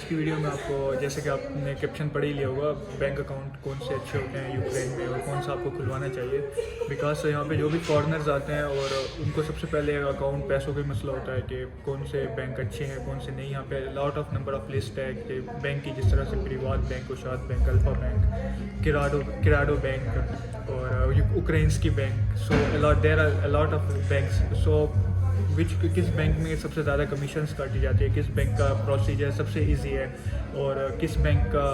की वीडियो में आपको, जैसे कि आपने कैप्शन पढ़ ही लिया होगा, बैंक अकाउंट कौन से अच्छे होते हैं यूक्रेन में और कौन सा आपको खुलवाना चाहिए। बिकॉज यहाँ पे जो भी फॉरेनर्स आते हैं और उनको सबसे पहले अकाउंट पैसों का मसला होता है कि कौन से बैंक अच्छे हैं कौन से नहीं। यहाँ पे lot of number of list है कि बैंक की, जिस तरह से Privat bank, Oschad bank, Alfa bank, किराडो बैंक और यूक्रेन्स की बैंक। So there are lot of banks. So किस बैंक में सबसे ज़्यादा कमीशंस काटी जाती है, किस बैंक का प्रोसीजर सबसे इजी है और किस बैंक का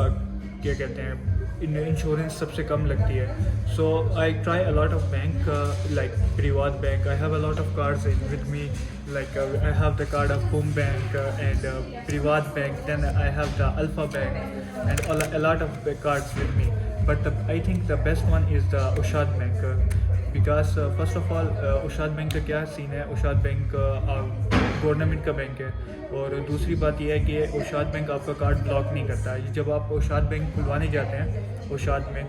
क्या कहते हैं इंश्योरेंस सबसे कम लगती है। So I try a lot of bank like Privat bank. I have a lot of cards with me, like I have the card of Boom Bank and Privat Bank, then I have the Alpha Bank and a lot of cards with me, but I think the best one is the Ushad Bank because first of all Ushad Bank का क्या scene है, उशाद bank government का bank है और दूसरी बात यह है कि उशाद बैंक आपका कार्ड ब्लॉक नहीं करता है। जब आप उशाद बैंक खुलवाने जाते हैं उशाद में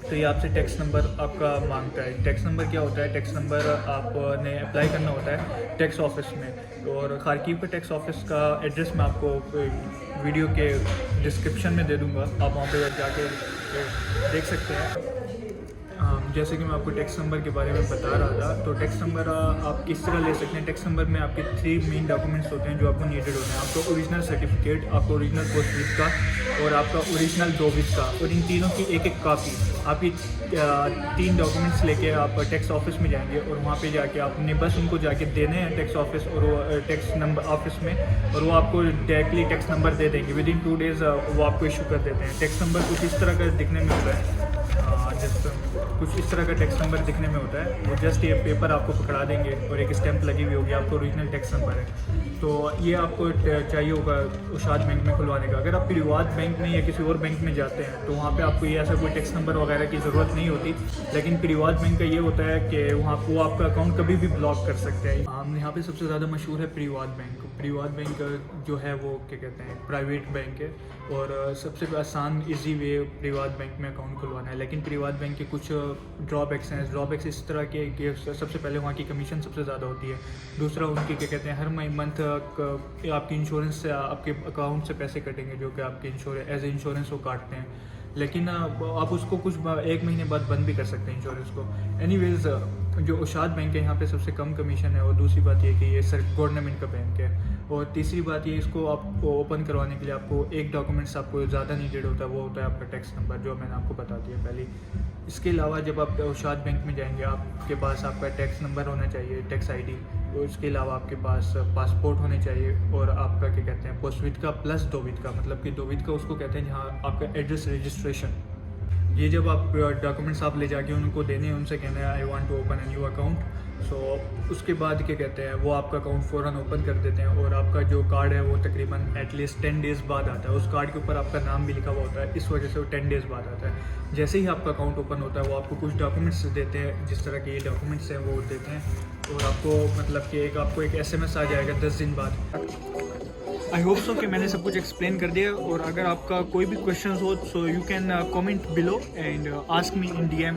तो ये आपसे टैक्स नंबर आपका मांगता है। टैक्स नंबर क्या होता है, टैक्स नंबर आपने अप्लाई करना होता है टैक्स ऑफिस में। और खारकीव के टैक्स ऑफिस का एड्रेस मैं आपको वीडियो के डिस्क्रिप्शन में दे दूँगा, आप वहाँ पे जाके देख सकते हैं। जैसे कि मैं आपको टैक्स नंबर के बारे में बता रहा था, तो टैक्स नंबर आप किस तरह ले सकते हैं। टैक्स नंबर में आपके 3 मेन डॉक्यूमेंट्स होते हैं जो आपको नीडेड होते हैं। आपका ओरिजिनल सर्टिफिकेट, आपका ओरिजिनल पोस्टविद का और आपका ओरिजिनल डोविस का, और इन तीनों की एक कापी। आप ये 3 डॉक्यूमेंट्स लेके आप टैक्स ऑफिस में जाएंगे और वहाँ पे जाके आपने बस उनको जाके देने हैं टैक्स ऑफिस और वो टैक्स नंबर ऑफिस में, और वो आपको डायरेक्टली टैक्स नंबर दे देंगे। विद इन 2 डेज़ वो आपको इशू कर देते हैं। टैक्स नंबर कुछ इस तरह का दिखने में होता है, कुछ इस तरह का टैक्स नंबर दिखने में होता है। वो जस्ट ये पेपर आपको पकड़ा देंगे और एक स्टैंप लगी हुई होगी, आपको ओरिजिनल टैक्स नंबर है। तो ये आपको चाहिए होगा उशाद बैंक में खुलवाने का। अगर आप प्रिवाद बैंक में या किसी और बैंक में जाते हैं तो वहाँ पे आपको ये ऐसा कोई टैक्स नंबर वगैरह की ज़रूरत नहीं होती, लेकिन प्रिवाद बैंक का ये होता है कि वहाँ वो आपका अकाउंट कभी भी ब्लॉक कर सकते हैं। यहाँ पे सबसे ज़्यादा मशहूर है प्रिवाद बैंक। प्रिवाद बैंक जो है वो क्या कहते हैं प्राइवेट बैंक है और सबसे आसान ईजी वे प्रिवाद बैंक में अकाउंट खुलवाना है। लेकिन प्रिवाद बैंक के कुछ ड्रॉबैक्स हैं। ड्रॉबैक्स इस तरह के सबसे पहले वहाँ की कमीशन सबसे ज़्यादा होती है। दूसरा उनकी क्या कहते हैं हर मंथ आपकी इंश्योरेंस से आपके अकाउंट से पैसे कटेंगे जो कि आपके एज इंश्योरेंस वो काटते हैं, लेकिन आप उसको कुछ 1 महीने बाद बंद भी कर सकते हैं इंश्योरेंस को। एनीवेज जो उशाद बैंक है यहाँ पे सबसे कम कमीशन है और दूसरी बात ये कि ये गवर्नमेंट का बैंक है। और तीसरी बात ये, इसको आपको ओपन करवाने के लिए आपको एक डॉक्यूमेंट्स आपको ज़्यादा नीडेड होता है, वो होता है आपका टैक्स नंबर, जो मैंने आपको बता दिया पहले। इसके अलावा जब आप उशाद बैंक में जाएंगे आपके पास आपका टैक्स नंबर होना चाहिए, टैक्स आईडी, और इसके अलावा आपके पास पासपोर्ट होने चाहिए और आपका क्या कहते हैं पोस्टविद का प्लस डोविद का, मतलब कि डोविद का उसको कहते हैं जहाँ आपका एड्रेस रजिस्ट्रेशन। ये जब आप डॉक्यूमेंट्स आप ले जाके उनको देने हैं, उनसे कहना है I want to open a new account. So उसके बाद क्या कहते हैं वो आपका अकाउंट फ़ौरन ओपन कर देते हैं और आपका जो कार्ड है वो तकरीबन एटलीस्ट 10 डेज़ बाद आता है। उस कार्ड के ऊपर आपका नाम भी लिखा हुआ होता है, इस वजह से वो 10 डेज़ बाद आता है। जैसे ही आपका अकाउंट ओपन होता है वो आपको कुछ डॉक्यूमेंट्स देते हैं, जिस तरह के ये डॉक्यूमेंट्स हैं वो देते हैं और आपको मतलब कि आपको एक SMS आ जाएगा 10 दिन बाद। आई होप सो कि मैंने सब कुछ एक्सप्लेन कर दिया, और अगर आपका कोई भी क्वेश्चन हो so you can comment below and ask me in DM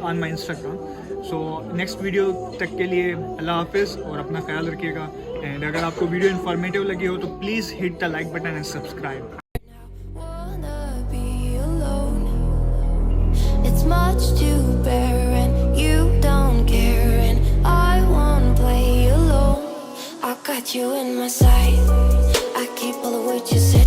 on my Instagram. So next video तक के लिए अल्लाह हाफिज़ और अपना ख्याल रखिएगा। एंड अगर आपको वीडियो इन्फॉर्मेटिव लगी हो तो please hit the like button and subscribe. It's much to bear and you don't care and I wanna play alone. I got you in my sight. I keep all the words you say.